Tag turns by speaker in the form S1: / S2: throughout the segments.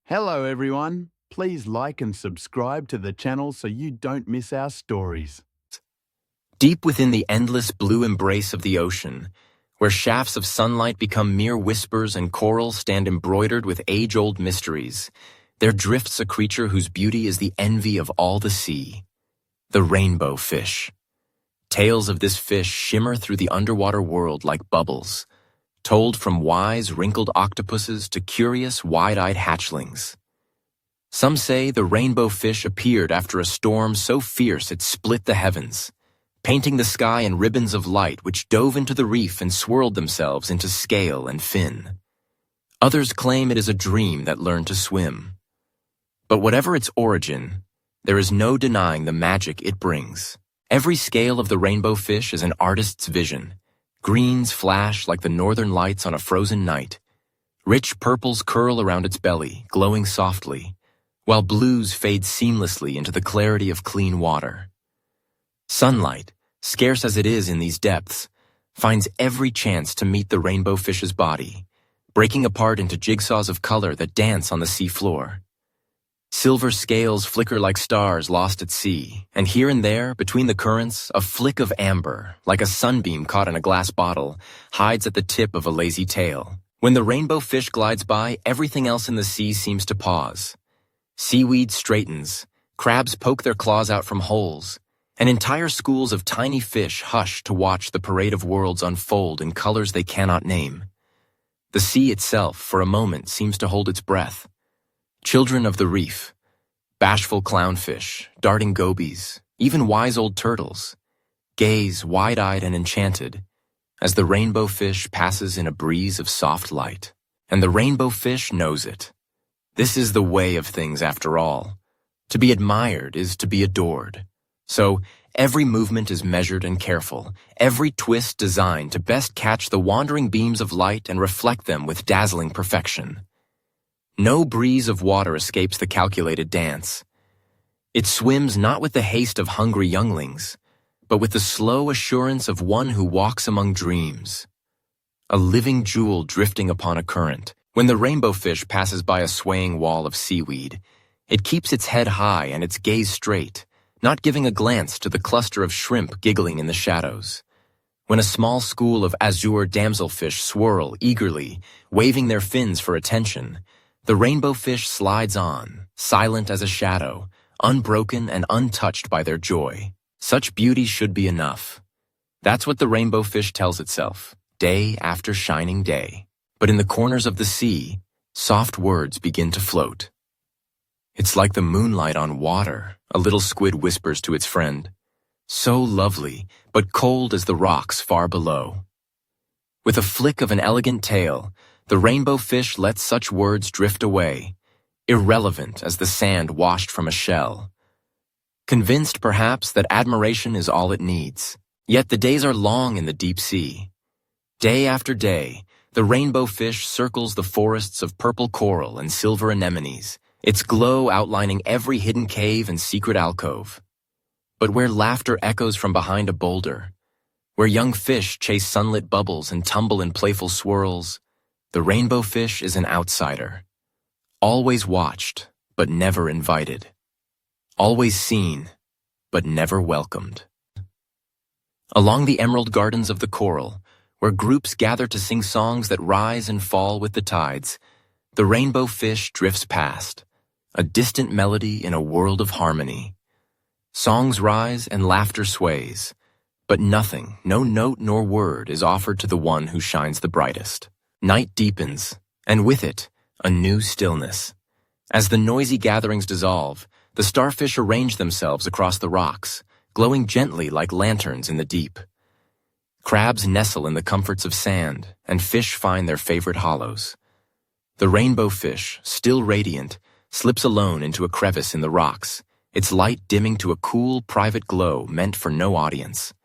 S1: Hello everyone, please like and subscribe to the channel so you don't miss our stories.
S2: Deep within the endless blue embrace of the ocean, where shafts of sunlight become mere whispers and corals stand embroidered with age-old mysteries, there drifts a creature whose beauty is the envy of all the sea, the rainbow fish. Tales of this fish shimmer through the underwater world like bubbles, told from wise, wrinkled octopuses to curious, wide-eyed hatchlings. Some say the rainbow fish appeared after a storm so fierce it split the heavens, painting the sky in ribbons of light which dove into the reef and swirled themselves into scale and fin. Others claim it is a dream that learned to swim. But whatever its origin, there is no denying the magic it brings. Every scale of the rainbow fish is an artist's vision. Greens flash like the northern lights on a frozen night. Rich purples curl around its belly, glowing softly, while blues fade seamlessly into the clarity of clean water. Sunlight, scarce as it is in these depths, finds every chance to meet the rainbow fish's body, breaking apart into jigsaws of color that dance on the sea floor. Silver scales flicker like stars lost at sea, and here and there, between the currents, a flick of amber, like a sunbeam caught in a glass bottle, hides at the tip of a lazy tail. When the rainbow fish glides by, everything else in the sea seems to pause. Seaweed straightens, crabs poke their claws out from holes, and entire schools of tiny fish hush to watch the parade of worlds unfold in colors they cannot name. The sea itself, for a moment, seems to hold its breath. Children of the reef, bashful clownfish, darting gobies, even wise old turtles, gaze wide-eyed and enchanted as the rainbow fish passes in a breeze of soft light. And the rainbow fish knows it. This is the way of things after all. To be admired is to be adored. So every movement is measured and careful, every twist designed to best catch the wandering beams of light and reflect them with dazzling perfection. No breeze of water escapes the calculated dance. It swims not with the haste of hungry younglings, but with the slow assurance of one who walks among dreams. A living jewel drifting upon a current. When the rainbow fish passes by a swaying wall of seaweed, it keeps its head high and its gaze straight, not giving a glance to the cluster of shrimp giggling in the shadows. When a small school of azure damselfish swirl eagerly, waving their fins for attention, the rainbow fish slides on, silent as a shadow, unbroken and untouched by their joy. Such beauty should be enough. That's what the rainbow fish tells itself, day after shining day. But in the corners of the sea, soft words begin to float. It's like the moonlight on water, a little squid whispers to its friend. So lovely, but cold as the rocks far below. With a flick of an elegant tail, the rainbow fish lets such words drift away, irrelevant as the sand washed from a shell. Convinced, perhaps, that admiration is all it needs. Yet the days are long in the deep sea. Day after day, the rainbow fish circles the forests of purple coral and silver anemones, its glow outlining every hidden cave and secret alcove. But where laughter echoes from behind a boulder, where young fish chase sunlit bubbles and tumble in playful swirls, the rainbow fish is an outsider. Always watched, but never invited. Always seen, but never welcomed. Along the emerald gardens of the coral, where groups gather to sing songs that rise and fall with the tides, the rainbow fish drifts past, a distant melody in a world of harmony. Songs rise and laughter sways, but nothing, no note nor word is offered to the one who shines the brightest. Night deepens, and with it, a new stillness. As the noisy gatherings dissolve, the starfish arrange themselves across the rocks, glowing gently like lanterns in the deep. Crabs nestle in the comforts of sand, and fish find their favorite hollows. The rainbow fish, still radiant, slips alone into a crevice in the rocks, its light dimming to a cool, private glow meant for no audience.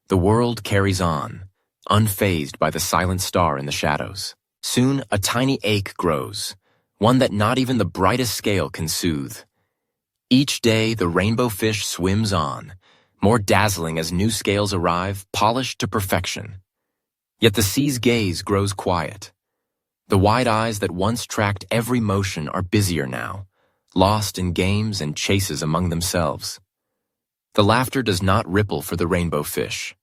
S2: The world carries on, unfazed by the silent star in the shadows. Soon, a tiny ache grows, one that not even the brightest scale can soothe. Each day, the rainbow fish swims on, more dazzling as new scales arrive, polished to perfection. Yet the sea's gaze grows quiet. The wide eyes that once tracked every motion are busier now, lost in games and chases among themselves. The laughter does not ripple for the rainbow fish.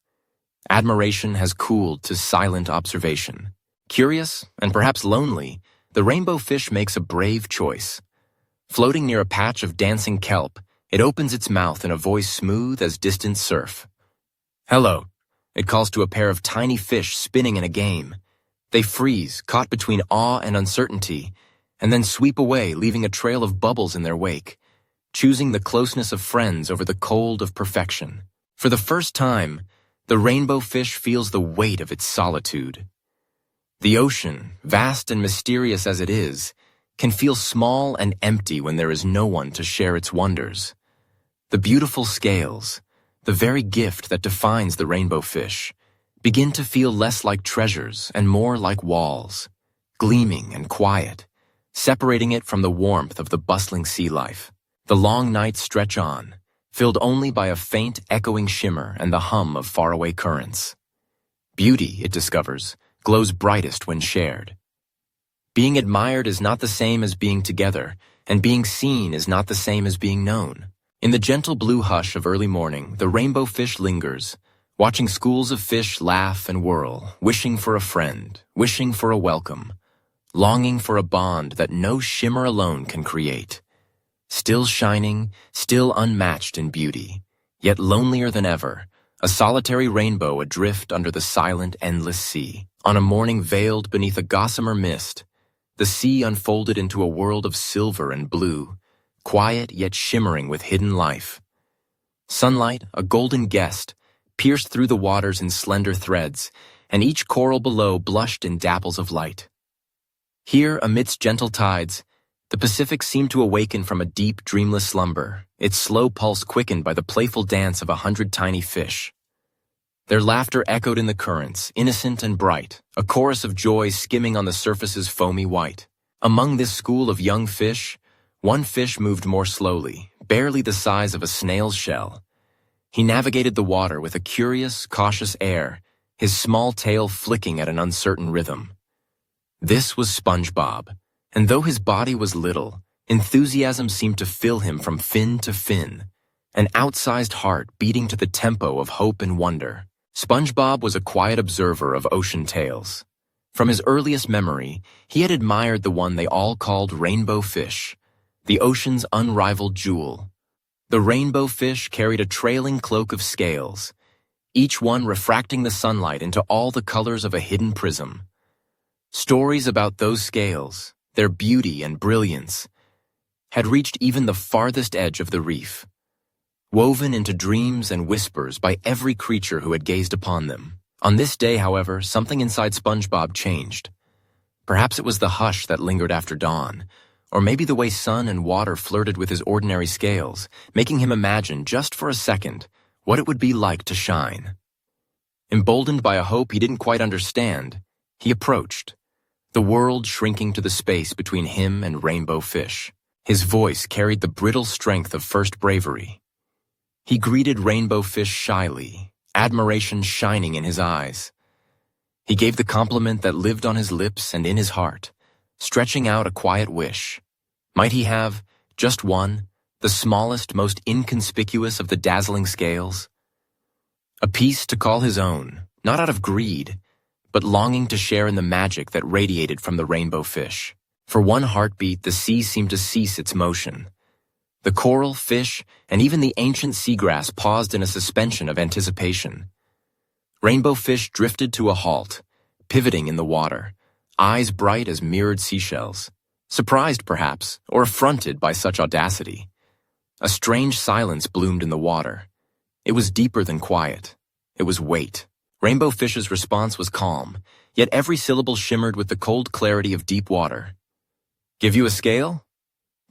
S2: Admiration has cooled to silent observation. Curious, and perhaps lonely, the rainbow fish makes a brave choice. Floating near a patch of dancing kelp, it opens its mouth in a voice smooth as distant surf. "Hello," it calls to a pair of tiny fish spinning in a game. They freeze, caught between awe and uncertainty, and then sweep away, leaving a trail of bubbles in their wake, choosing the closeness of friends over the cold of perfection. For the first time, the rainbow fish feels the weight of its solitude. The ocean, vast and mysterious as it is, can feel small and empty when there is no one to share its wonders. The beautiful scales, the very gift that defines the rainbow fish, begin to feel less like treasures and more like walls, gleaming and quiet, separating it from the warmth of the bustling sea life. The long nights stretch on, filled only by a faint echoing shimmer and the hum of faraway currents. Beauty, it discovers, glows brightest when shared. Being admired is not the same as being together, and being seen is not the same as being known. In the gentle blue hush of early morning, the rainbow fish lingers, watching schools of fish laugh and whirl, wishing for a friend, wishing for a welcome, longing for a bond that no shimmer alone can create. Still shining, still unmatched in beauty, yet lonelier than ever, a solitary rainbow adrift under the silent, endless sea. On a morning veiled beneath a gossamer mist, the sea unfolded into a world of silver and blue, quiet yet shimmering with hidden life. Sunlight, a golden guest, pierced through the waters in slender threads, and each coral below blushed in dapples of light. Here, amidst gentle tides, the Pacific seemed to awaken from a deep, dreamless slumber, its slow pulse quickened by the playful dance of 100 tiny fish. Their laughter echoed in the currents, innocent and bright, a chorus of joy skimming on the surface's foamy white. Among this school of young fish, one fish moved more slowly, barely the size of a snail's shell. He navigated the water with a curious, cautious air, his small tail flicking at an uncertain rhythm. This was SpongeBob, and though his body was little, enthusiasm seemed to fill him from fin to fin, an outsized heart beating to the tempo of hope and wonder. SpongeBob was a quiet observer of ocean tales. From his earliest memory, he had admired the one they all called rainbow fish, the ocean's unrivaled jewel. The rainbow fish carried a trailing cloak of scales, each one refracting the sunlight into all the colors of a hidden prism. Stories about those scales, their beauty and brilliance, had reached even the farthest edge of the reef, woven into dreams and whispers by every creature who had gazed upon them. On this day, however, something inside SpongeBob changed. Perhaps it was the hush that lingered after dawn, or maybe the way sun and water flirted with his ordinary scales, making him imagine, just for a second, what it would be like to shine. Emboldened by a hope he didn't quite understand, he approached, the world shrinking to the space between him and rainbow fish. His voice carried the brittle strength of first bravery. He greeted rainbow fish shyly, admiration shining in his eyes. He gave the compliment that lived on his lips and in his heart, stretching out a quiet wish. Might he have, just one, the smallest, most inconspicuous of the dazzling scales? A piece to call his own, not out of greed, but longing to share in the magic that radiated from the rainbow fish. For one heartbeat, the sea seemed to cease its motion. The coral, fish, and even the ancient seagrass paused in a suspension of anticipation. Rainbow fish drifted to a halt, pivoting in the water, eyes bright as mirrored seashells, surprised perhaps, or affronted by such audacity. A strange silence bloomed in the water. It was deeper than quiet. It was weight. Rainbow fish's response was calm, yet every syllable shimmered with the cold clarity of deep water. "Give you a scale?"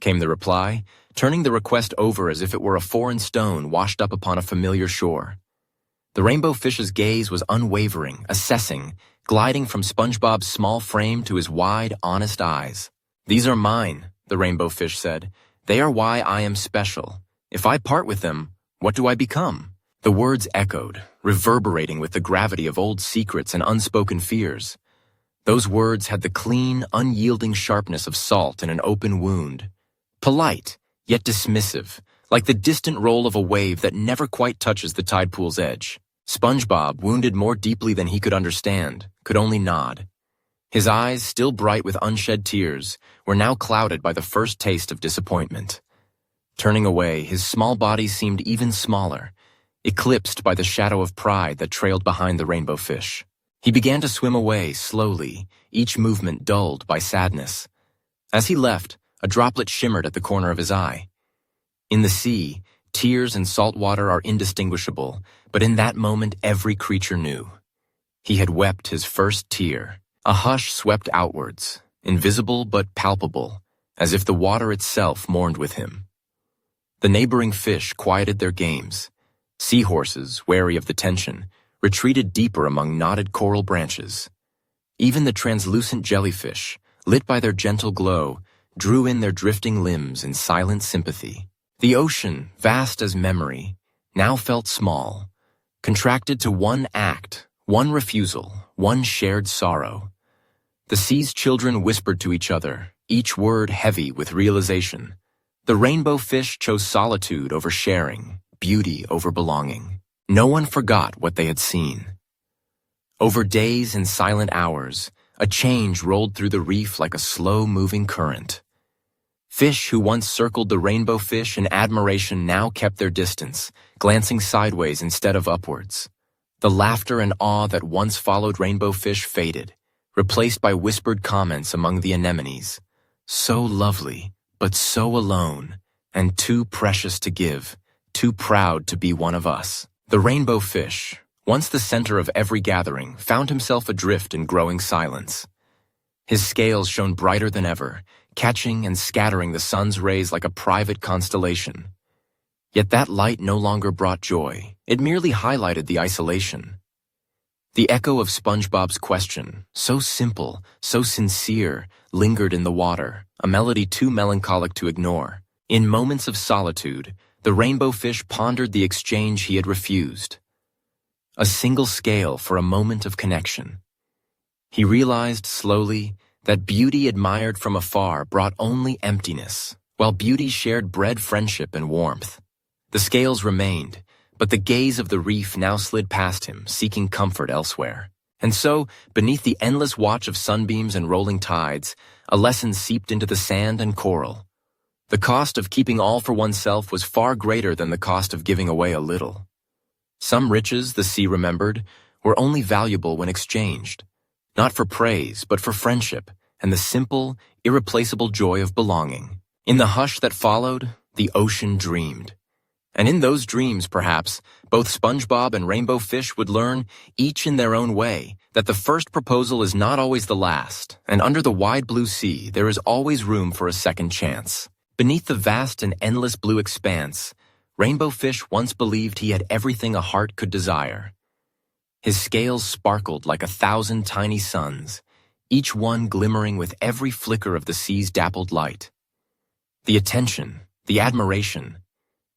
S2: came the reply, turning the request over as if it were a foreign stone washed up upon a familiar shore. The rainbow fish's gaze was unwavering, assessing, gliding from SpongeBob's small frame to his wide, honest eyes. "These are mine," the rainbow fish said. "They are why I am special. If I part with them, what do I become?" The words echoed, reverberating with the gravity of old secrets and unspoken fears. Those words had the clean, unyielding sharpness of salt in an open wound. Polite, yet dismissive, like the distant roll of a wave that never quite touches the tide pool's edge. SpongeBob, wounded more deeply than he could understand, could only nod. His eyes, still bright with unshed tears, were now clouded by the first taste of disappointment. Turning away, his small body seemed even smaller, eclipsed by the shadow of pride that trailed behind the rainbow fish. He began to swim away slowly, each movement dulled by sadness. As he left, a droplet shimmered at the corner of his eye. In the sea, tears and salt water are indistinguishable, but in that moment every creature knew. He had wept his first tear. A hush swept outwards, invisible but palpable, as if the water itself mourned with him. The neighboring fish quieted their games. Seahorses, wary of the tension, retreated deeper among knotted coral branches. Even the translucent jellyfish, lit by their gentle glow, drew in their drifting limbs in silent sympathy. The ocean, vast as memory, now felt small, contracted to one act, one refusal, one shared sorrow. The sea's children whispered to each other, each word heavy with realization. The rainbow fish chose solitude over sharing, beauty over belonging. No one forgot what they had seen. Over days and silent hours, a change rolled through the reef like a slow-moving current. Fish who once circled the rainbow fish in admiration now kept their distance, glancing sideways instead of upwards. The laughter and awe that once followed rainbow fish faded, replaced by whispered comments among the anemones. So lovely, but so alone, and too precious to give, too proud to be one of us. The rainbow fish, once the center of every gathering, found himself adrift in growing silence. His scales shone brighter than ever, catching and scattering the sun's rays like a private constellation. Yet that light no longer brought joy, it merely highlighted the isolation. The echo of SpongeBob's question, so simple, so sincere, lingered in the water, a melody too melancholic to ignore. In moments of solitude, the rainbow fish pondered the exchange he had refused. A single scale for a moment of connection. He realized slowly that beauty admired from afar brought only emptiness, while beauty shared bred friendship and warmth. The scales remained, but the gaze of the reef now slid past him, seeking comfort elsewhere. And so, beneath the endless watch of sunbeams and rolling tides, a lesson seeped into the sand and coral. The cost of keeping all for oneself was far greater than the cost of giving away a little. Some riches, the sea remembered, were only valuable when exchanged, not for praise, but for friendship and the simple, irreplaceable joy of belonging. In the hush that followed, the ocean dreamed. And in those dreams, perhaps, both SpongeBob and Rainbow Fish would learn, each in their own way, that the first proposal is not always the last, and under the wide blue sea there is always room for a second chance. Beneath the vast and endless blue expanse, Rainbow Fish once believed he had everything a heart could desire. His scales sparkled like 1,000 tiny suns, each one glimmering with every flicker of the sea's dappled light. The attention, the admiration,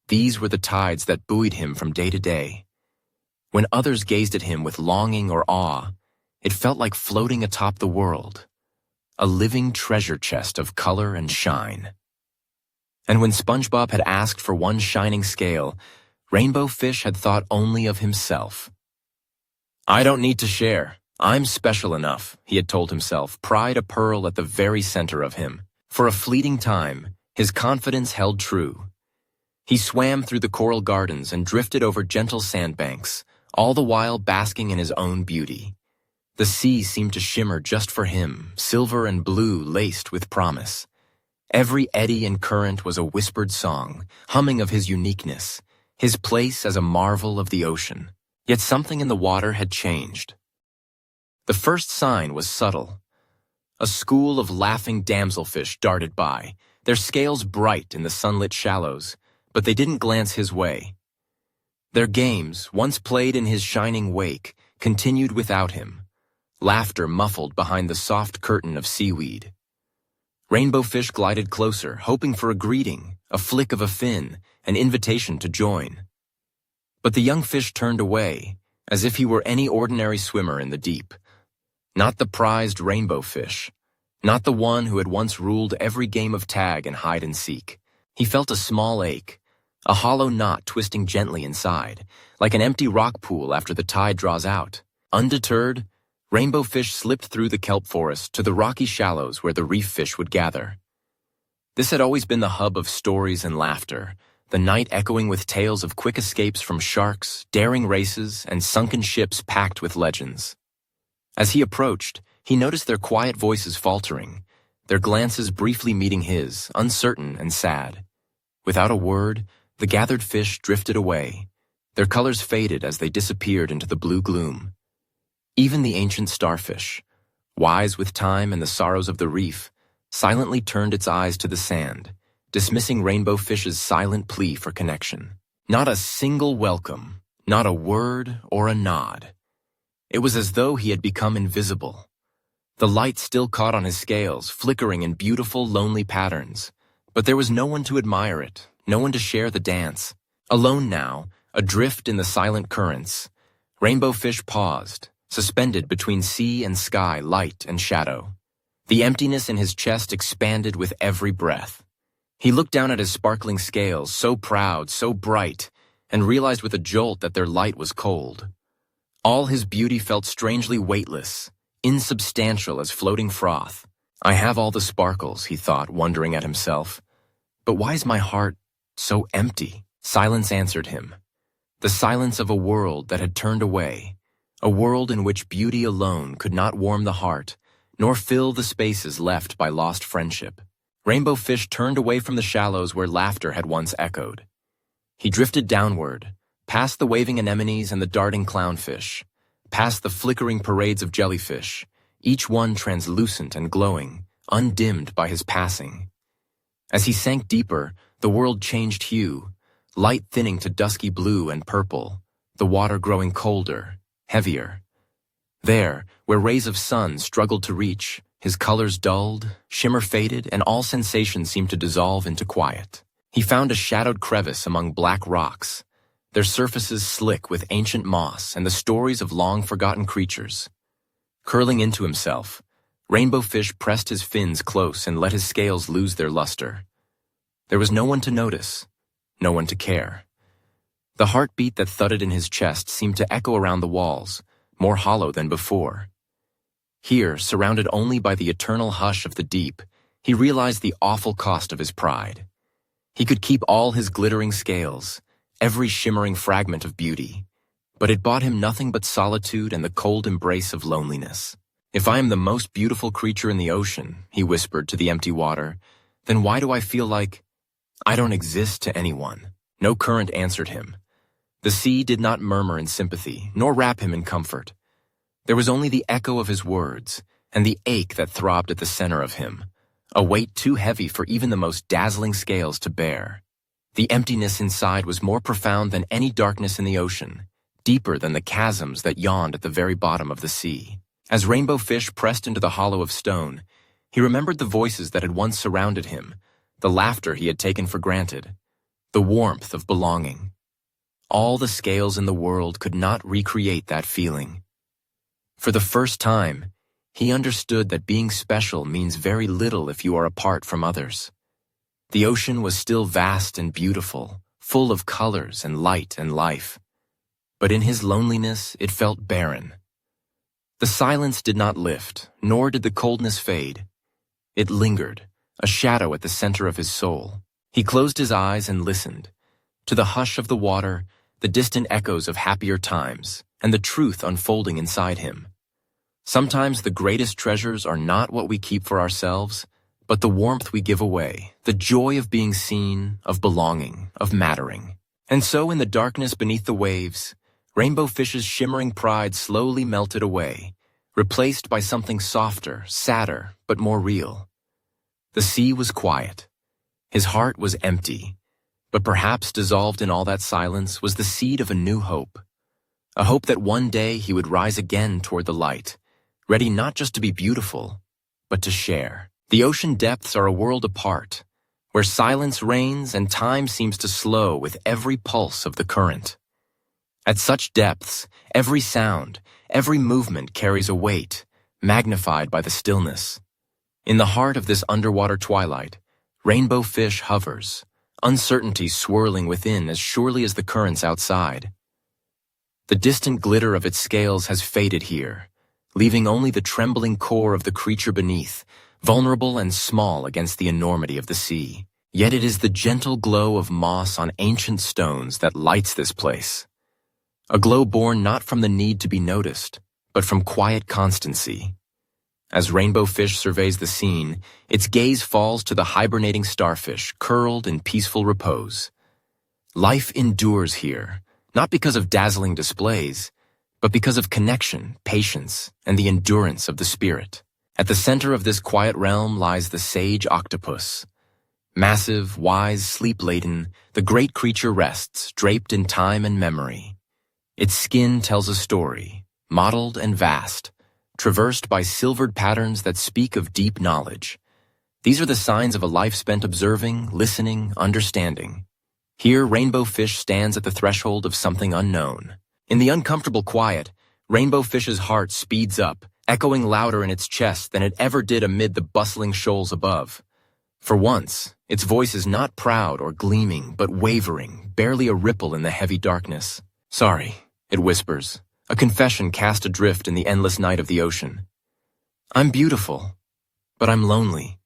S2: these were the tides that buoyed him from day to day. When others gazed at him with longing or awe, it felt like floating atop the world, a living treasure chest of color and shine. And when SpongeBob had asked for one shining scale, Rainbow Fish had thought only of himself. "I don't need to share. I'm special enough," he had told himself, pride a pearl at the very center of him. For a fleeting time, his confidence held true. He swam through the coral gardens and drifted over gentle sandbanks, all the while basking in his own beauty. The sea seemed to shimmer just for him, silver and blue laced with promise. Every eddy and current was a whispered song, humming of his uniqueness, his place as a marvel of the ocean. Yet something in the water had changed. The first sign was subtle. A school of laughing damselfish darted by, their scales bright in the sunlit shallows, but they didn't glance his way. Their games, once played in his shining wake, continued without him, laughter muffled behind the soft curtain of seaweed. Rainbow Fish glided closer, hoping for a greeting, a flick of a fin, an invitation to join. But the young fish turned away, as if he were any ordinary swimmer in the deep. Not the prized rainbow fish. Not the one who had once ruled every game of tag and hide and seek. He felt a small ache, a hollow knot twisting gently inside, like an empty rock pool after the tide draws out. Undeterred, rainbow fish slipped through the kelp forest to the rocky shallows where the reef fish would gather. This had always been the hub of stories and laughter, the night echoing with tales of quick escapes from sharks, daring races, and sunken ships packed with legends. As he approached, he noticed their quiet voices faltering, their glances briefly meeting his, uncertain and sad. Without a word, the gathered fish drifted away. Their colors faded as they disappeared into the blue gloom. Even the ancient starfish, wise with time and the sorrows of the reef, silently turned its eyes to the sand, dismissing rainbow fish's silent plea for connection. Not a single welcome, not a word or a nod. It was as though he had become invisible. The light still caught on his scales, flickering in beautiful, lonely patterns, but there was no one to admire it, no one to share the dance. Alone now, adrift in the silent currents, rainbow fish paused, suspended between sea and sky, light and shadow. The emptiness in his chest expanded with every breath. He looked down at his sparkling scales, so proud, so bright, and realized with a jolt that their light was cold. All his beauty felt strangely weightless, insubstantial as floating froth. I have all the sparkles, he thought, wondering at himself. But why is my heart so empty? Silence answered him. The silence of a world that had turned away, a world in which beauty alone could not warm the heart, nor fill the spaces left by lost friendship. Rainbow fish turned away from the shallows where laughter had once echoed. He drifted downward, past the waving anemones and the darting clownfish, past the flickering parades of jellyfish, each one translucent and glowing, undimmed by his passing. As he sank deeper, the world changed hue, light thinning to dusky blue and purple, the water growing colder, heavier. There, where rays of sun struggled to reach, his colors dulled, shimmer faded, and all sensations seemed to dissolve into quiet. He found a shadowed crevice among black rocks, their surfaces slick with ancient moss and the stories of long-forgotten creatures. Curling into himself, rainbow fish pressed his fins close and let his scales lose their luster. There was no one to notice, no one to care. The heartbeat that thudded in his chest seemed to echo around the walls, more hollow than before. Here, surrounded only by the eternal hush of the deep, he realized the awful cost of his pride. He could keep all his glittering scales, every shimmering fragment of beauty, but it bought him nothing but solitude and the cold embrace of loneliness. If I am the most beautiful creature in the ocean, he whispered to the empty water, then why do I feel like I don't exist to anyone? No current answered him. The sea did not murmur in sympathy, nor wrap him in comfort. There was only the echo of his words, and the ache that throbbed at the center of him, a weight too heavy for even the most dazzling scales to bear. The emptiness inside was more profound than any darkness in the ocean, deeper than the chasms that yawned at the very bottom of the sea. As rainbow fish pressed into the hollow of stone, he remembered the voices that had once surrounded him, the laughter he had taken for granted, the warmth of belonging. All the scales in the world could not recreate that feeling. For the first time, he understood that being special means very little if you are apart from others. The ocean was still vast and beautiful, full of colors and light and life. But in his loneliness, it felt barren. The silence did not lift, nor did the coldness fade. It lingered, a shadow at the center of his soul. He closed his eyes and listened, to the hush of the water, the distant echoes of happier times, and the truth unfolding inside him. Sometimes the greatest treasures are not what we keep for ourselves, but the warmth we give away, the joy of being seen, of belonging, of mattering. And so in the darkness beneath the waves, rainbow fish's shimmering pride slowly melted away, replaced by something softer, sadder, but more real. The sea was quiet. His heart was empty, but perhaps dissolved in all that silence was the seed of a new hope. A hope that one day he would rise again toward the light, ready not just to be beautiful, but to share. The ocean depths are a world apart, where silence reigns and time seems to slow with every pulse of the current. At such depths, every sound, every movement carries a weight, magnified by the stillness. In the heart of this underwater twilight, rainbow fish hovers, uncertainty swirling within as surely as the currents outside. The distant glitter of its scales has faded here, leaving only the trembling core of the creature beneath, vulnerable and small against the enormity of the sea. Yet it is the gentle glow of moss on ancient stones that lights this place. A glow born not from the need to be noticed, but from quiet constancy. As rainbow fish surveys the scene, its gaze falls to the hibernating starfish curled in peaceful repose. Life endures here, not because of dazzling displays, but because of connection, patience, and the endurance of the spirit. At the center of this quiet realm lies the sage octopus. Massive, wise, sleep-laden, the great creature rests, draped in time and memory. Its skin tells a story, mottled and vast, traversed by silvered patterns that speak of deep knowledge. These are the signs of a life spent observing, listening, understanding. Here, rainbow fish stands at the threshold of something unknown. In the uncomfortable quiet, rainbow fish's heart speeds up, echoing louder in its chest than it ever did amid the bustling shoals above. For once, its voice is not proud or gleaming, but wavering, barely a ripple in the heavy darkness. "Sorry," it whispers, a confession cast adrift in the endless night of the ocean. "I'm beautiful, but I'm lonely.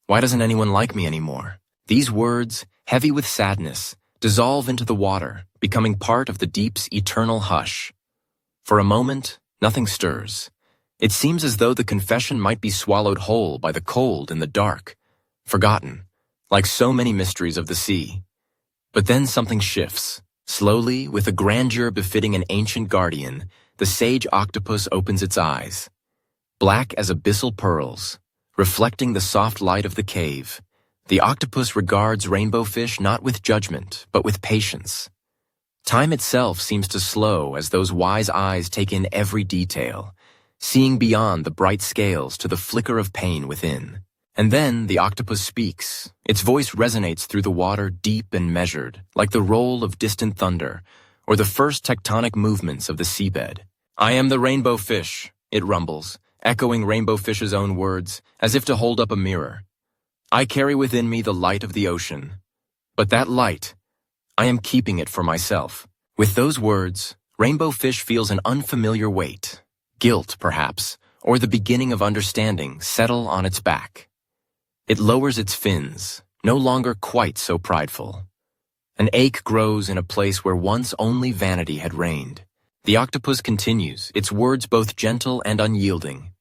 S2: Why doesn't anyone like me anymore?" These words, heavy with sadness, dissolve into the water, becoming part of the deep's eternal hush. For a moment, nothing stirs. It seems as though the confession might be swallowed whole by the cold and the dark, forgotten, like so many mysteries of the sea. But then something shifts. Slowly, with a grandeur befitting an ancient guardian, the sage octopus opens its eyes. Black as abyssal pearls, reflecting the soft light of the cave, the octopus regards rainbow fish not with judgment, but with patience. Time itself seems to slow as those wise eyes take in every detail, seeing beyond the bright scales to the flicker of pain within. And then the octopus speaks. Its voice resonates through the water, deep and measured, like the roll of distant thunder, or the first tectonic movements of the seabed. "I am the rainbow fish," it rumbles, echoing rainbow fish's own words, as if to hold up a mirror. "I carry within me the light of the ocean. But that light, I am keeping it for myself." With those words, rainbow fish feels an unfamiliar weight, guilt perhaps, or the beginning of understanding, settle on its back. It lowers its fins, no longer quite so prideful. An ache grows in a place where once only vanity had reigned. The octopus continues, its words both gentle and unyielding.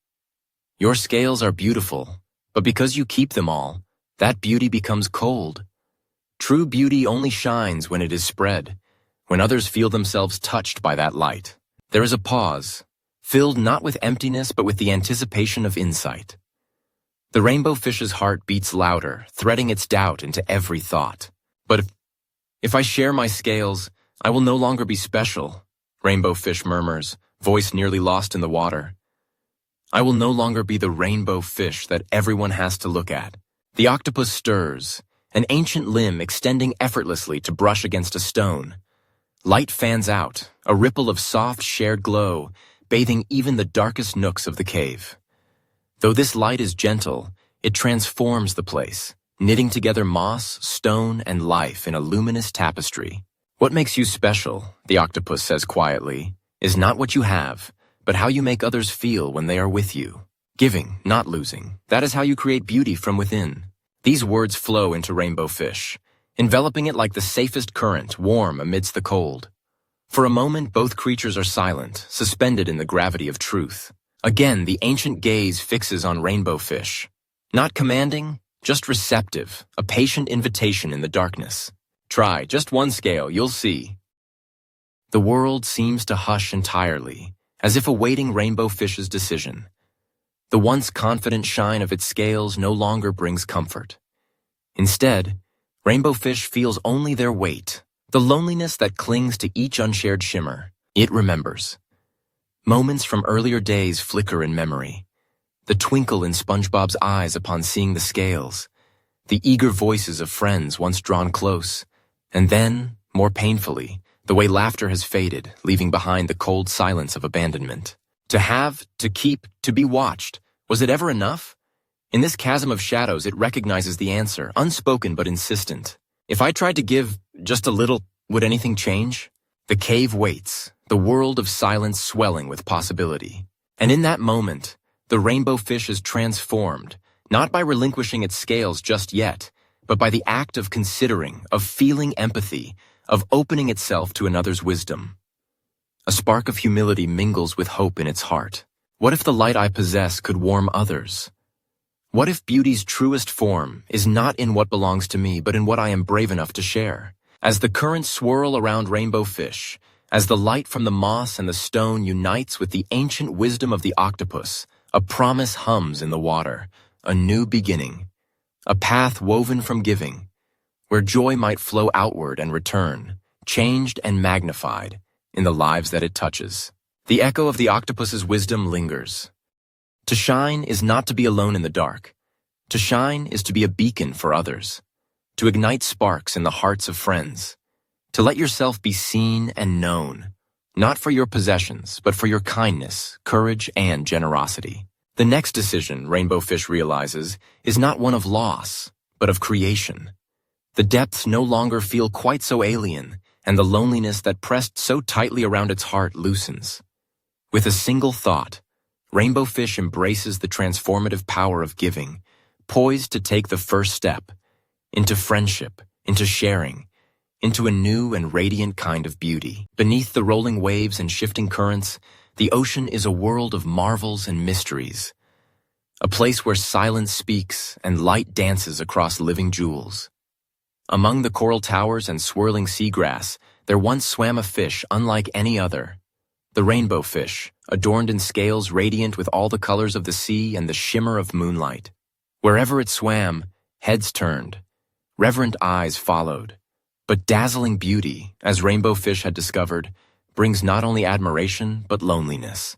S2: "Your scales are beautiful, but because you keep them all, that beauty becomes cold. True beauty only shines when it is spread, when others feel themselves touched by that light." There is a pause, filled not with emptiness but with the anticipation of insight. The rainbow fish's heart beats louder, threading its doubt into every thought. "But if I share my scales, I will no longer be special," rainbow fish murmurs, voice nearly lost in the water. "I will no longer be the rainbow fish that everyone has to look at." The octopus stirs, an ancient limb extending effortlessly to brush against a stone. Light fans out, a ripple of soft, shared glow, bathing even the darkest nooks of the cave. Though this light is gentle, it transforms the place, knitting together moss, stone, and life in a luminous tapestry. "What makes you special," the octopus says quietly, "is not what you have, but how you make others feel when they are with you. Giving, not losing, that is how you create beauty from within." These words flow into rainbow fish, enveloping it like the safest current, warm amidst the cold. For a moment, both creatures are silent, suspended in the gravity of truth. Again, the ancient gaze fixes on rainbow fish. Not commanding, just receptive, a patient invitation in the darkness. "Try just one scale, you'll see." The world seems to hush entirely, as if awaiting rainbow fish's decision. The once confident shine of its scales no longer brings comfort. Instead, rainbow fish feels only their weight, the loneliness that clings to each unshared shimmer. It remembers. Moments from earlier days flicker in memory. The twinkle in SpongeBob's eyes upon seeing the scales, the eager voices of friends once drawn close, and then, more painfully, the way laughter has faded, leaving behind the cold silence of abandonment. To have, to keep, to be watched. Was it ever enough? In this chasm of shadows, it recognizes the answer, unspoken but insistent. If I tried to give just a little, would anything change? The cave waits, the world of silence swelling with possibility. And in that moment, the rainbow fish is transformed, not by relinquishing its scales just yet, but by the act of considering, of feeling empathy, of opening itself to another's wisdom. A spark of humility mingles with hope in its heart. What if the light I possess could warm others? What if beauty's truest form is not in what belongs to me, but in what I am brave enough to share? As the currents swirl around rainbow fish, as the light from the moss and the stone unites with the ancient wisdom of the octopus, a promise hums in the water, a new beginning, a path woven from giving, where joy might flow outward and return, changed and magnified, in the lives that it touches. The echo of the octopus's wisdom lingers. To shine is not to be alone in the dark. To shine is to be a beacon for others. To ignite sparks in the hearts of friends. To let yourself be seen and known, not for your possessions, but for your kindness, courage, and generosity. The next decision, Rainbow Fish realizes, is not one of loss, but of creation. The depths no longer feel quite so alien, and the loneliness that pressed so tightly around its heart loosens. With a single thought, Rainbow Fish embraces the transformative power of giving, poised to take the first step into friendship, into sharing, into a new and radiant kind of beauty. Beneath the rolling waves and shifting currents, the ocean is a world of marvels and mysteries, a place where silence speaks and light dances across living jewels. Among the coral towers and swirling seagrass, there once swam a fish unlike any other. The rainbow fish, adorned in scales radiant with all the colors of the sea and the shimmer of moonlight. Wherever it swam, heads turned, reverent eyes followed. But dazzling beauty, as Rainbow Fish had discovered, brings not only admiration but loneliness.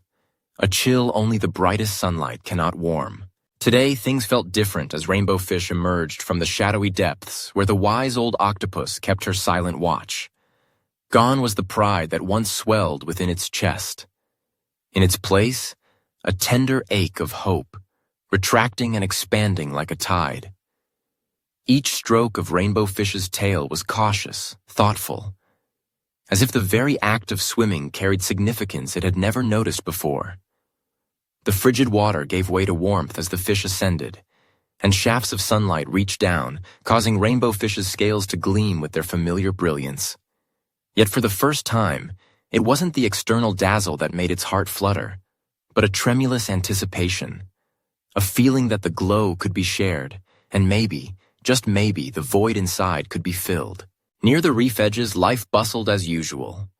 S2: A chill only the brightest sunlight cannot warm. Today, things felt different as Rainbow Fish emerged from the shadowy depths where the wise old octopus kept her silent watch. Gone was the pride that once swelled within its chest. In its place, a tender ache of hope, retracting and expanding like a tide. Each stroke of Rainbow Fish's tail was cautious, thoughtful, as if the very act of swimming carried significance it had never noticed before. The frigid water gave way to warmth as the fish ascended, and shafts of sunlight reached down, causing Rainbow Fish's scales to gleam with their familiar brilliance. Yet for the first time, it wasn't the external dazzle that made its heart flutter, but a tremulous anticipation, a feeling that the glow could be shared, and maybe, just maybe, the void inside could be filled. Near the reef edges, life bustled as usual.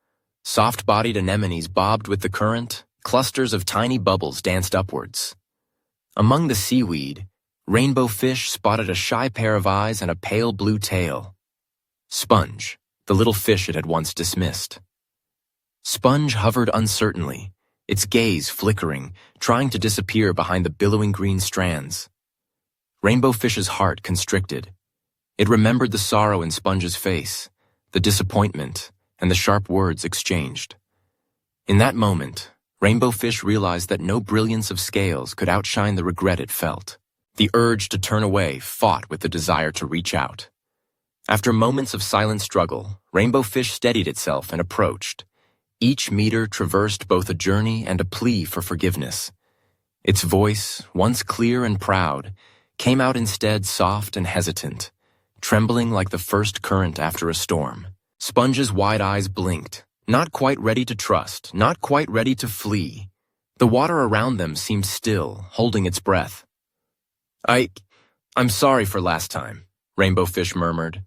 S2: Soft-bodied anemones bobbed with the current, clusters of tiny bubbles danced upwards. Among the seaweed, Rainbow Fish spotted a shy pair of eyes and a pale blue tail. Sponge, the little fish it had once dismissed. Sponge hovered uncertainly, its gaze flickering, trying to disappear behind the billowing green strands. Rainbow Fish's heart constricted. It remembered the sorrow in Sponge's face, the disappointment, and the sharp words exchanged. In that moment, Rainbow Fish realized that no brilliance of scales could outshine the regret it felt. The urge to turn away fought with the desire to reach out. After moments of silent struggle, Rainbow Fish steadied itself and approached. Each meter traversed both a journey and a plea for forgiveness. Its voice, once clear and proud, came out instead soft and hesitant, trembling like the first current after a storm. Sponge's wide eyes blinked, not quite ready to trust, not quite ready to flee. The water around them seemed still, holding its breath. I'm sorry for last time, Rainbow Fish murmured.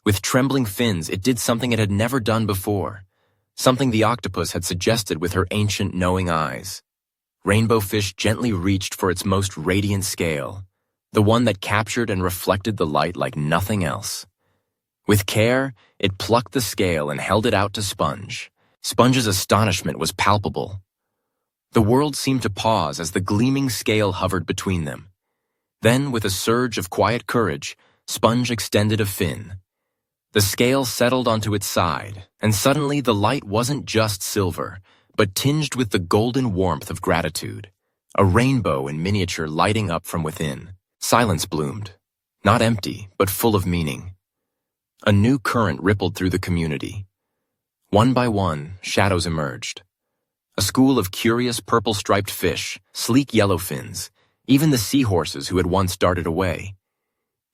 S2: With trembling fins, it did something it had never done before, something the octopus had suggested with her ancient knowing eyes. Rainbow Fish gently reached for its most radiant scale, the one that captured and reflected the light like nothing else. With care, it plucked the scale and held it out to Sponge. Sponge's astonishment was palpable. The world seemed to pause as the gleaming scale hovered between them. Then, with a surge of quiet courage, Sponge extended a fin. The scale settled onto its side, and suddenly the light wasn't just silver, but tinged with the golden warmth of gratitude, a rainbow in miniature lighting up from within. Silence bloomed, not empty, but full of meaning. A new current rippled through the community. One by one, shadows emerged. A school of curious purple-striped fish, sleek yellowfins, even the seahorses who had once darted away.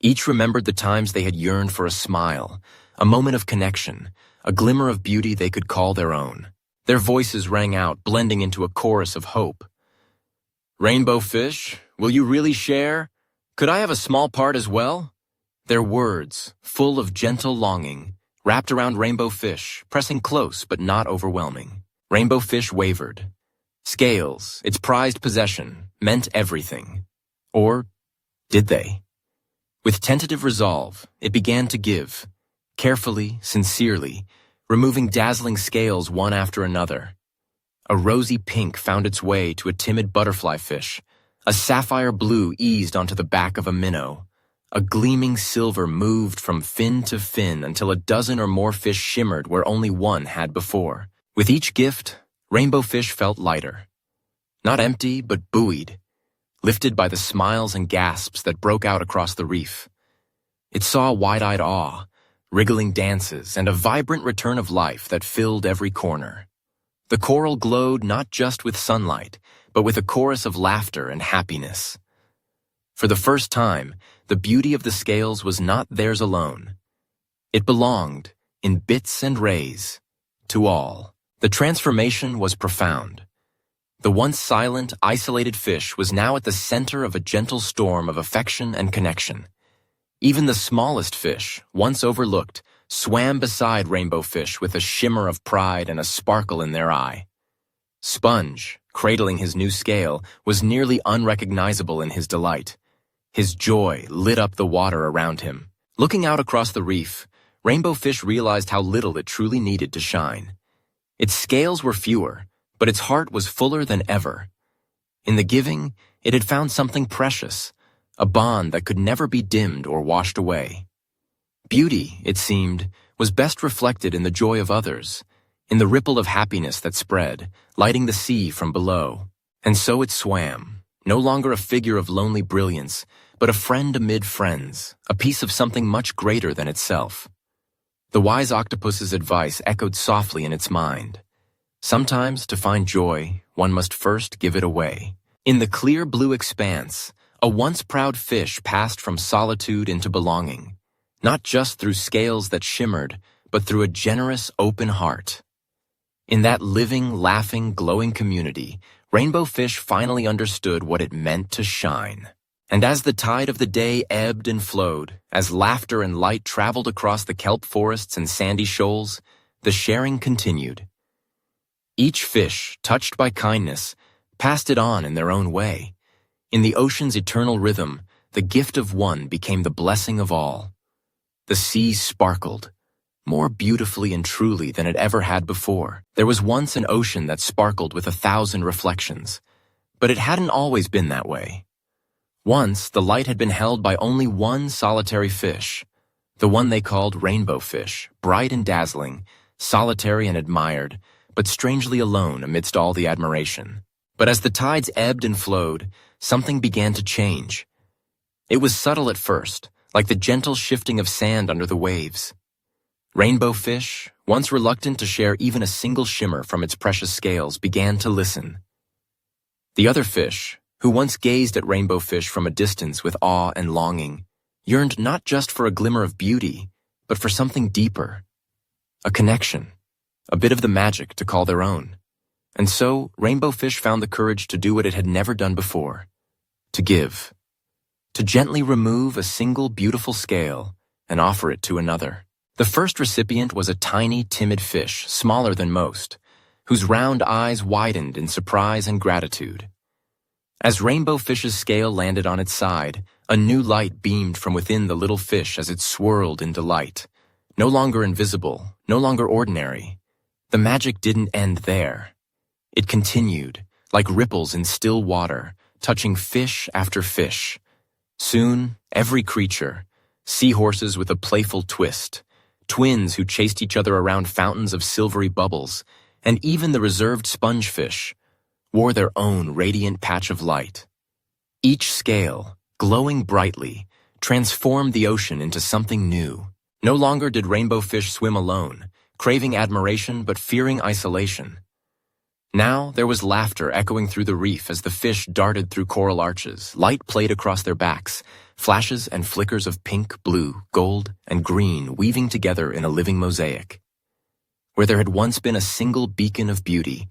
S2: Each remembered the times they had yearned for a smile, a moment of connection, a glimmer of beauty they could call their own. Their voices rang out, blending into a chorus of hope. "Rainbow fish, will you really share? Could I have a small part as well?" Their words, full of gentle longing, wrapped around Rainbow Fish, pressing close but not overwhelming. Rainbow Fish wavered. Scales, its prized possession, meant everything. Or did they? With tentative resolve, it began to give, carefully, sincerely, removing dazzling scales one after another. A rosy pink found its way to a timid butterfly fish. A sapphire blue eased onto the back of a minnow. A gleaming silver moved from fin to fin until a dozen or more fish shimmered where only one had before. With each gift, Rainbow Fish felt lighter. Not empty, but buoyed, lifted by the smiles and gasps that broke out across the reef. It saw wide-eyed awe, wriggling dances, and a vibrant return of life that filled every corner. The coral glowed not just with sunlight, but with a chorus of laughter and happiness. For the first time, the beauty of the scales was not theirs alone. It belonged, in bits and rays, to all. The transformation was profound. The once silent, isolated fish was now at the center of a gentle storm of affection and connection. Even the smallest fish, once overlooked, swam beside Rainbow Fish with a shimmer of pride and a sparkle in their eye. Sponge, cradling his new scale, was nearly unrecognizable in his delight. His joy lit up the water around him. Looking out across the reef, Rainbow Fish realized how little it truly needed to shine. Its scales were fewer, but its heart was fuller than ever. In the giving, it had found something precious, a bond that could never be dimmed or washed away. Beauty, it seemed, was best reflected in the joy of others, in the ripple of happiness that spread, lighting the sea from below. And so it swam, no longer a figure of lonely brilliance, but a friend amid friends, a piece of something much greater than itself. The wise octopus's advice echoed softly in its mind. Sometimes, to find joy, one must first give it away. In the clear blue expanse, a once proud fish passed from solitude into belonging, not just through scales that shimmered, but through a generous, open heart. In that living, laughing, glowing community, Rainbow Fish finally understood what it meant to shine. And as the tide of the day ebbed and flowed, as laughter and light traveled across the kelp forests and sandy shoals, the sharing continued. Each fish, touched by kindness, passed it on in their own way. In the ocean's eternal rhythm, the gift of one became the blessing of all. The sea sparkled, more beautifully and truly than it ever had before. There was once an ocean that sparkled with 1,000 reflections, but it hadn't always been that way. Once, the light had been held by only one solitary fish, the one they called Rainbow Fish, bright and dazzling, solitary and admired, but strangely alone amidst all the admiration. But as the tides ebbed and flowed, something began to change. It was subtle at first, like the gentle shifting of sand under the waves. Rainbow Fish, once reluctant to share even a single shimmer from its precious scales, began to listen. The other fish, who once gazed at Rainbow Fish from a distance with awe and longing, yearned not just for a glimmer of beauty, but for something deeper. A connection, a bit of the magic to call their own. And so, Rainbow Fish found the courage to do what it had never done before, to give, to gently remove a single beautiful scale and offer it to another. The first recipient was a tiny, timid fish, smaller than most, whose round eyes widened in surprise and gratitude. As Rainbow Fish's scale landed on its side, a new light beamed from within the little fish as it swirled in delight. No longer invisible, no longer ordinary. The magic didn't end there. It continued, like ripples in still water, touching fish after fish. Soon, every creature, seahorses with a playful twist, twins who chased each other around fountains of silvery bubbles, and even the reserved spongefish wore their own radiant patch of light. Each scale, glowing brightly, transformed the ocean into something new. No longer did rainbow fish swim alone, craving admiration but fearing isolation. Now there was laughter echoing through the reef as the fish darted through coral arches, light played across their backs, flashes and flickers of pink, blue, gold, and green weaving together in a living mosaic. Where there had once been a single beacon of beauty,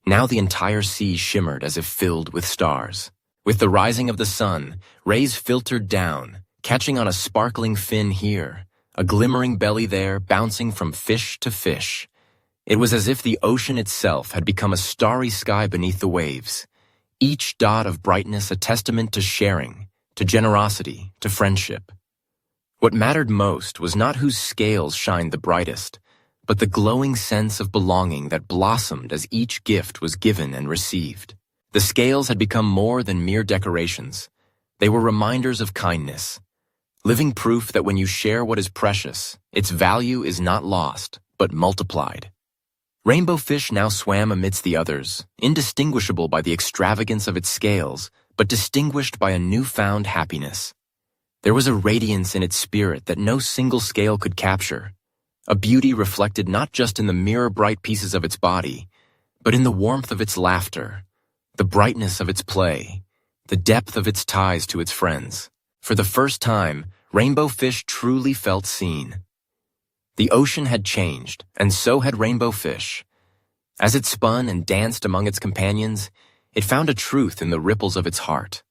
S2: now the entire sea shimmered as if filled with stars. With the rising of the sun, rays filtered down, catching on a sparkling fin here, a glimmering belly there, bouncing from fish to fish. It was as if the ocean itself had become a starry sky beneath the waves, each dot of brightness a testament to sharing, to generosity, to friendship. What mattered most was not whose scales shined the brightest, but the glowing sense of belonging that blossomed as each gift was given and received. The scales had become more than mere decorations. They were reminders of kindness, living proof that when you share what is precious, its value is not lost, but multiplied. Rainbow fish now swam amidst the others, indistinguishable by the extravagance of its scales, but distinguished by a newfound happiness. There was a radiance in its spirit that no single scale could capture, a beauty reflected not just in the mirror-bright pieces of its body, but in the warmth of its laughter, the brightness of its play, the depth of its ties to its friends. For the first time, rainbow fish truly felt seen. The ocean had changed, and so had rainbow fish. As it spun and danced among its companions, it found a truth in the ripples of its heart.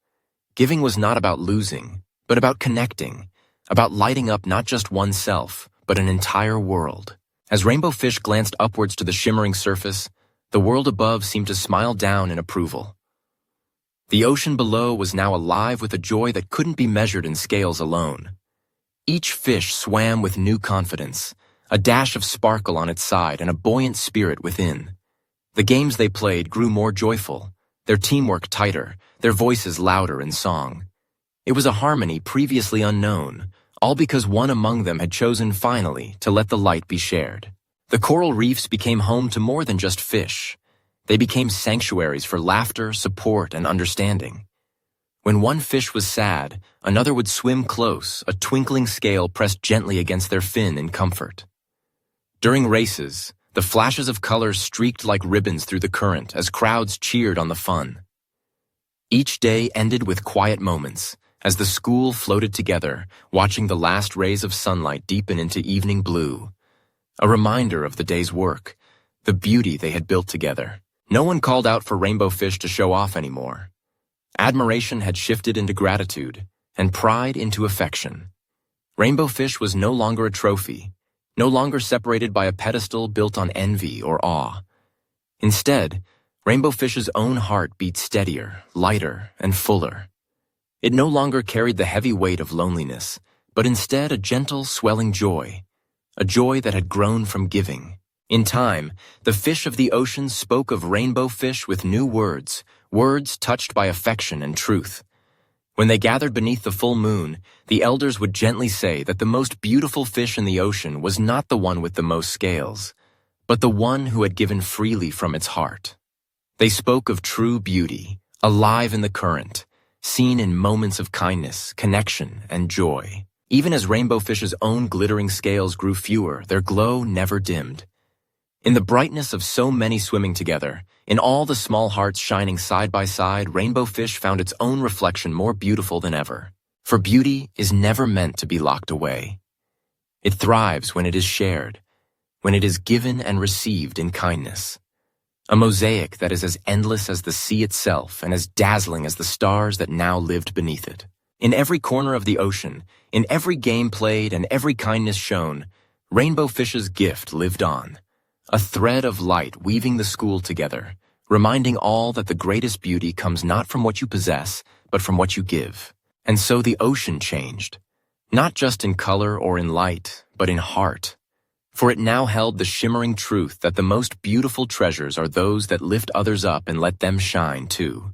S2: Giving was not about losing, but about connecting, about lighting up not just oneself, but an entire world. As rainbow fish glanced upwards to the shimmering surface, the world above seemed to smile down in approval. The ocean below was now alive with a joy that couldn't be measured in scales alone. Each fish swam with new confidence, a dash of sparkle on its side and a buoyant spirit within. The games they played grew more joyful, their teamwork tighter, their voices louder in song. It was a harmony previously unknown, all because one among them had chosen finally to let the light be shared. The coral reefs became home to more than just fish. They became sanctuaries for laughter, support, and understanding. When one fish was sad, another would swim close, a twinkling scale pressed gently against their fin in comfort. During races, the flashes of color streaked like ribbons through the current as crowds cheered on the fun. Each day ended with quiet moments, as the school floated together, watching the last rays of sunlight deepen into evening blue. A reminder of the day's work, the beauty they had built together. No one called out for rainbow fish to show off anymore. Admiration had shifted into gratitude, and pride into affection. Rainbow fish was no longer a trophy, no longer separated by a pedestal built on envy or awe. Instead, rainbow fish's own heart beat steadier, lighter, and fuller. It no longer carried the heavy weight of loneliness, but instead a gentle, swelling joy, a joy that had grown from giving. In time, the fish of the ocean spoke of rainbow fish with new words, words touched by affection and truth. When they gathered beneath the full moon, the elders would gently say that the most beautiful fish in the ocean was not the one with the most scales, but the one who had given freely from its heart. They spoke of true beauty, alive in the current, seen in moments of kindness, connection, and joy. Even as rainbow fish's own glittering scales grew fewer, their glow never dimmed. In the brightness of so many swimming together, in all the small hearts shining side by side, rainbow fish found its own reflection more beautiful than ever. For beauty is never meant to be locked away. It thrives when it is shared, when it is given and received in kindness. A mosaic that is as endless as the sea itself and as dazzling as the stars that now lived beneath it. In every corner of the ocean, in every game played and every kindness shown, rainbow fish's gift lived on. A thread of light weaving the school together, reminding all that the greatest beauty comes not from what you possess, but from what you give. And so the ocean changed, not just in color or in light, but in heart. For it now held the shimmering truth that the most beautiful treasures are those that lift others up and let them shine too.